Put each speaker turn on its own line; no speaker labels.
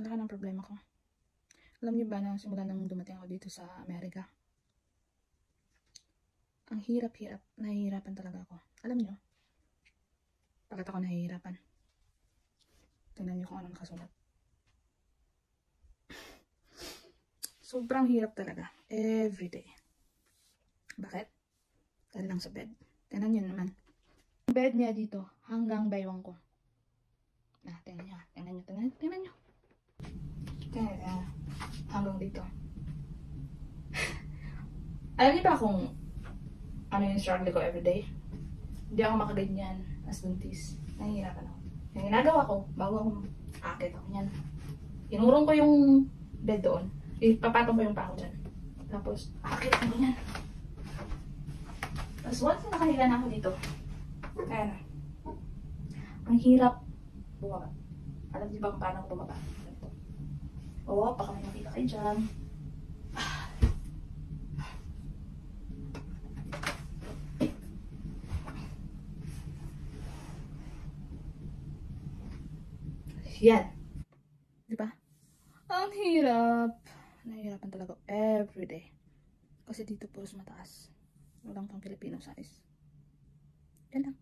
Ang laki ng problema ko. Alam niyo ba na simula nang dumating ako dito sa Amerika, ang hirap-hirap, nahihirapan talaga ako. Alam niyo, bakit ako nahihirapan? Tingnan niyo kung ano nakasulat. Sobrang hirap talaga. Everyday. Bakit? Dahil lang sa bed. Tingnan niyo naman. Ang bed niya dito, hanggang baywang ko. Tingnan niyo. Tingnan niyo. Hanggang dito. Alam niyo ba kung ano yung struggle ko everyday? Hindi ako makaganyan as buntis. Nahihirapan ako. Yung ginagawa ko, bago ako akit ako yan. Inurong ko yung bed doon. Ipapatong ko yung pako dyan. Tapos, akit ako yan. Tapos once na nakahiga na ako dito, kaya na. Ang hirap bumaba. Alam niyo ba kung paano ako bumaba? Oo, baka may nakita kayo dyan. Yan. Diba? Ang hirap. Nahihirapan talaga everyday. Kasi dito puros mataas. Walang pang Filipino size. Yan lang.